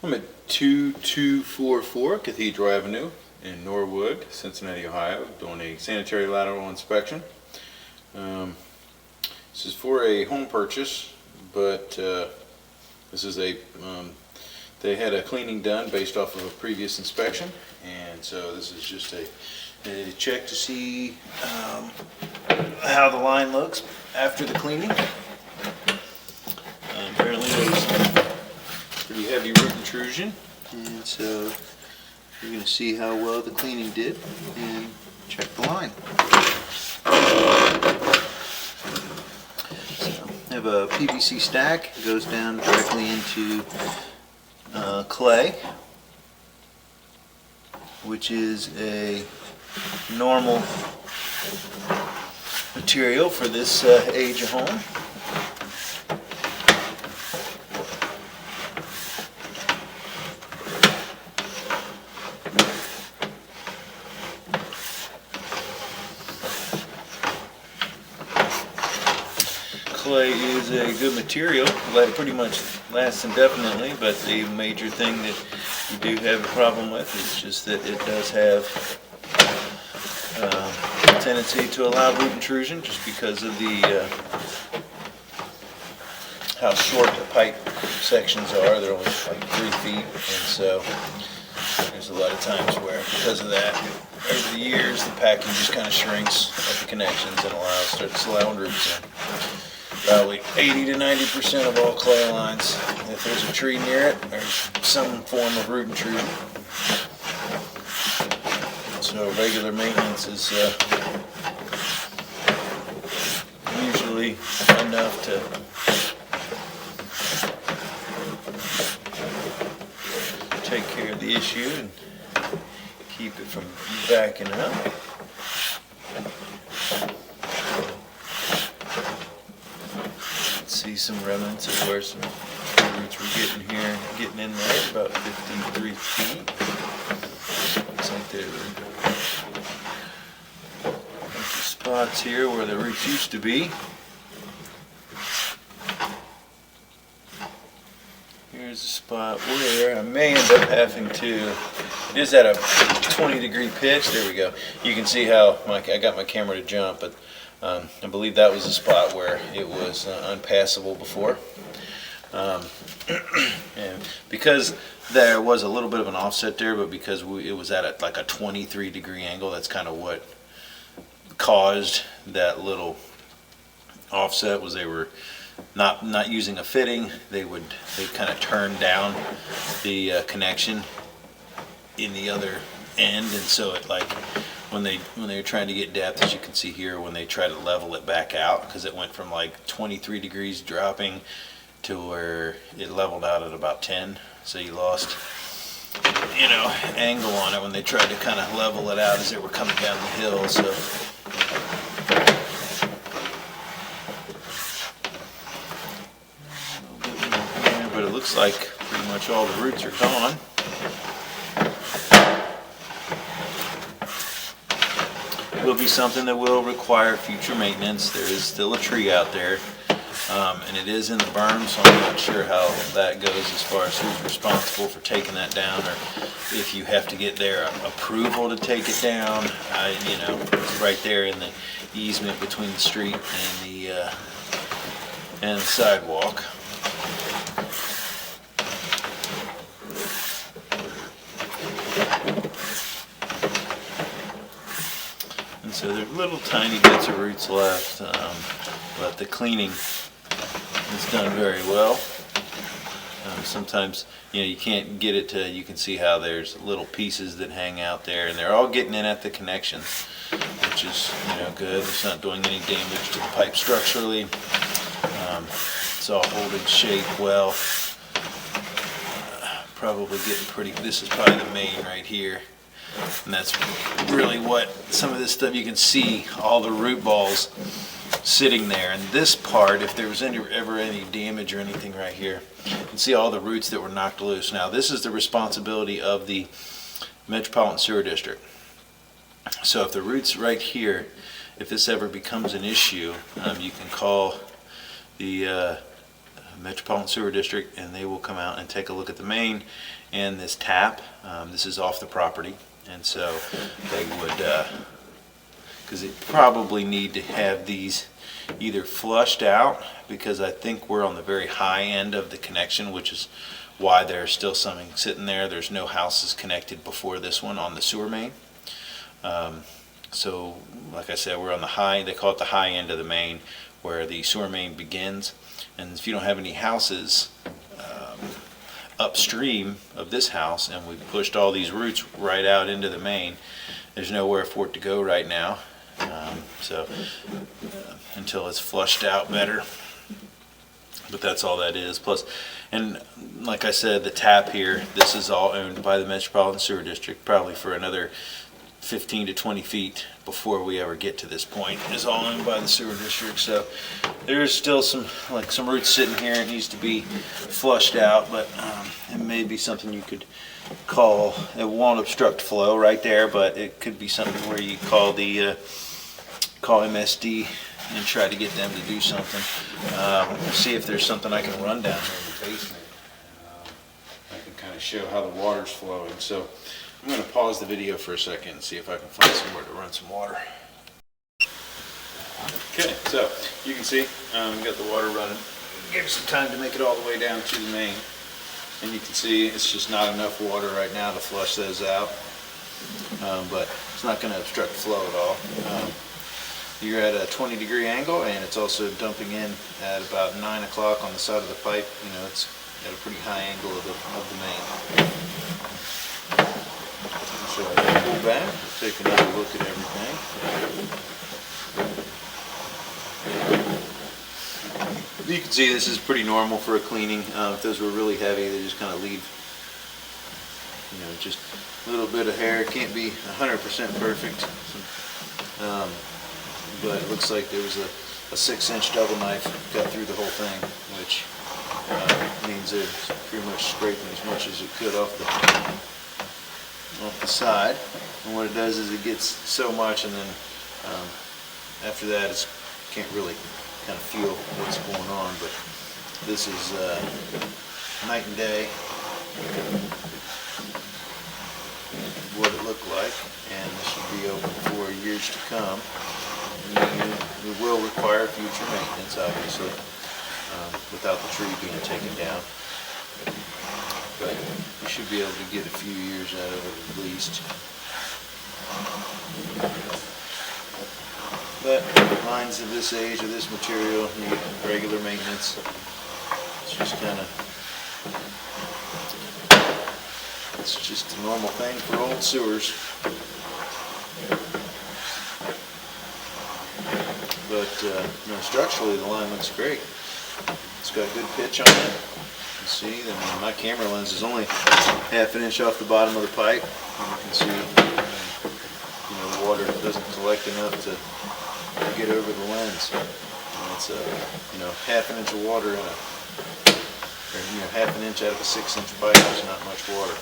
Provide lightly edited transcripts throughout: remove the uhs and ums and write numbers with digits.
I'm at 2244 Cathedral Avenue in Norwood, Cincinnati, Ohio, doing a sanitary lateral inspection. This is for a home purchase, but this is they had a cleaning done based off of a previous inspection, and so this is just a check to see how the line looks after the cleaning. Apparently there's some pretty heavy root intrusion, and so you're going to see how well the cleaning did and check the line. So I have a PVC stack. It goes down directly into clay, which is a normal material for this age of home. Clay is a good material, it pretty much lasts indefinitely, but the major thing that you do have a problem with is just that it does have a tendency to allow root intrusion just because of the how short the pipe sections are. They're only like 3 feet, and so there's a lot of times where, because of that, over the years the packing just kind of shrinks at the connections and starts allowing roots in. Probably 80 to 90% of all clay lines, if there's a tree near it, there's some form of root intrusion. So regular maintenance is usually enough to take care of the issue and keep it from backing up. See some remnants of where some roots were getting in there, about 53 feet. Looks like there were spots here where the roots used to be. Here's a spot where I may end up having to, it is at a 20-degree pitch. There we go. You can see how I got my camera to jump, but I believe that was a spot where it was unpassable before. And because there was a little bit of an offset there, but because it was at like a 23-degree angle, that's kind of what caused that little offset. Was they were not using a fitting. They kind of turn down the connection in the other end, and so it when they were trying to get depth, as you can see here, when they try to level it back out, because it went from like 23 degrees dropping to where it leveled out at about 10, so you lost angle on it when they tried to kind of level it out as they were coming down the hill. So a little bit more here, but it looks like pretty much all the roots are gone. Will be something that will require future maintenance. There is still a tree out there, and it is in the berm, so I'm not sure how that goes as far as who's responsible for taking that down, or if you have to get their approval to take it down. It's right there in the easement between the street and the sidewalk. So there are little tiny bits of roots left, but the cleaning is done very well. Sometimes you can't get it to, you can see how there's little pieces that hang out there, and they're all getting in at the connections, which is good. It's not doing any damage to the pipe structurally. It's all holding shape well. Probably getting pretty, this is probably the main right here. And that's really what some of this stuff, you can see all the root balls sitting there. And this part, if there was ever any damage or anything right here, you can see all the roots that were knocked loose. Now this is the responsibility of the Metropolitan Sewer District. So if the roots right here, if this ever becomes an issue, you can call the Metropolitan Sewer District, and they will come out and take a look at the main and this tap. This is off the property, and so they would, because they probably need to have these either flushed out, because I think we're on the very high end of the connection, which is why there's still something sitting there. There's no houses connected before this one on the sewer main. So like I said, we're on the high, they call it the high end of the main, where the sewer main begins. And if you don't have any houses upstream of this house, and we've pushed all these roots right out into the main, there's nowhere for it to go right now. Until it's flushed out better. But that's all that is. Plus, and like I said, the tap here, this is all owned by the Metropolitan Sewer District, probably for another 15 to 20 feet before we ever get to this point, is all owned by the sewer district. So there's still some roots sitting here. It needs to be flushed out, but it may be something you could call, it won't obstruct flow right there, but it could be something where you call MSD and try to get them to do something. See if there's something I can run down here in the basement. I can kind of show how the water's flowing. So I'm going to pause the video for a second and see if I can find somewhere to run some water. Okay, so you can see we got the water running. Give it some time to make it all the way down to the main. And you can see it's just not enough water right now to flush those out. But it's not going to obstruct flow at all. You're at a 20-degree angle, and it's also dumping in at about 9 o'clock on the side of the pipe. You know, it's at a pretty high angle of the main. So I pull back, take another look at everything. You can see this is pretty normal for a cleaning. If those were really heavy, they just kind of leave, you know, just a little bit of hair. It can't be 100% perfect. But it looks like there was a 6-inch double knife cut through the whole thing, which means it's pretty much scraping as much as it could off the side. And what it does is it gets so much, and then after that it can't really kind of feel what's going on. But this is night and day what it looked like, and this should be open for years to come. We will require future maintenance, obviously, without the tree being taken down. But you should be able to get a few years out of it at least. But lines of this age, of this material, need regular maintenance. It's just it's just a normal thing for old sewers. But no, structurally the line looks great. It's got good pitch on it. You can see, my camera lens is only half an inch off the bottom of the pipe. And you can see, you know, the water doesn't collect enough to get over the lens. And it's you know, half an inch of water in half an inch out of a 6-inch pipe is not much water.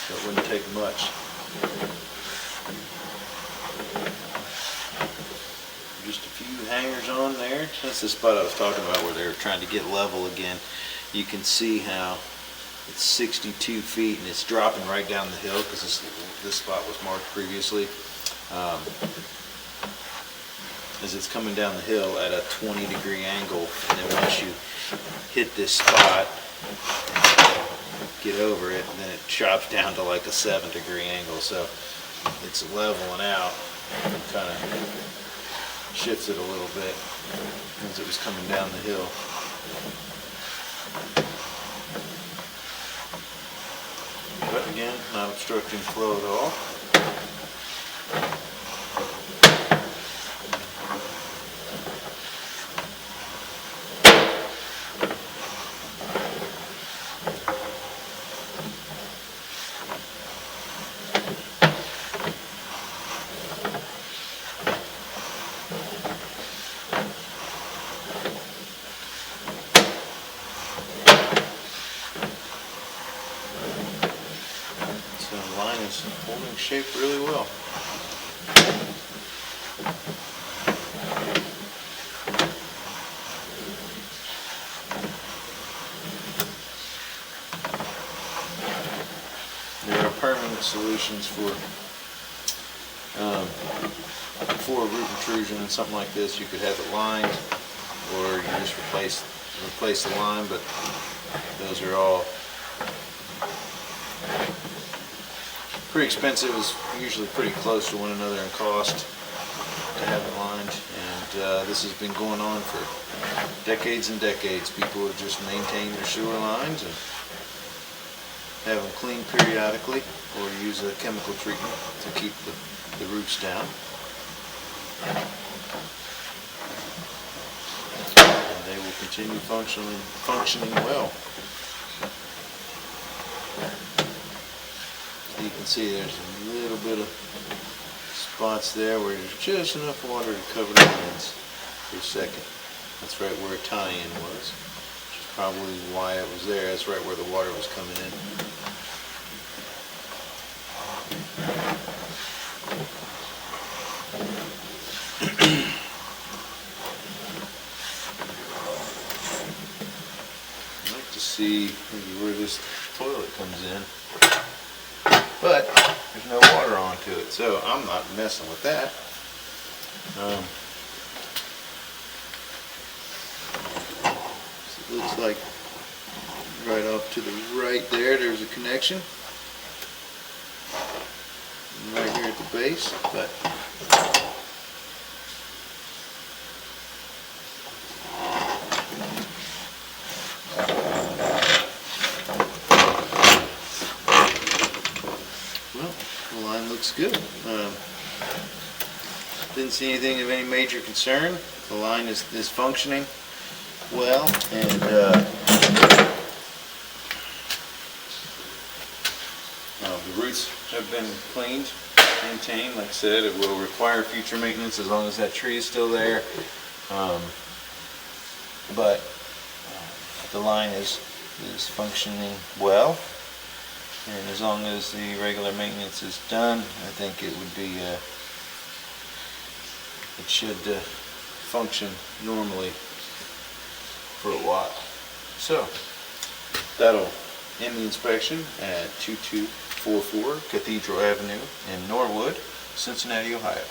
So it wouldn't take much. Just a few hangers on there. That's the spot I was talking about where they were trying to get level again. You can see how it's 62 feet and it's dropping right down the hill, because this spot was marked previously. As it's coming down the hill at a 20-degree angle, and then once you hit this spot, get over it, and then it chops down to like a 7-degree angle. So it's leveling out, and kind of shifts it a little bit as it was coming down the hill. But again, not obstructing flow at all. The line is holding shape really well. permanent solutions for roof intrusion and something like this. You could have it lined, or you just replace the line, but those are all pretty expensive. It's usually pretty close to one another in cost to have it lined, and this has been going on for decades and decades. People have just maintained their sewer lines and have them cleaned periodically, or use a chemical treatment to keep the roofs down. And they will continue functioning well. You can see there's a little bit of spots there where there's just enough water to cover the lines for a second. That's right where a tie-in was, which is probably why it was there. That's right where the water was coming in. I'd like to see maybe where this toilet comes in, but there's no water onto it, so I'm not messing with that. So it looks like right off to the right there's a connection. And right here at the base, but the line looks good. Didn't see anything of any major concern. The line is functioning well, and the roots have been cleaned, maintained. Like I said, it will require future maintenance as long as that tree is still there. But the line is functioning well. And as long as the regular maintenance is done, I think it would be, it should function normally for a while. So, that'll end the inspection at 2244 Cathedral Avenue in Norwood, Cincinnati, Ohio.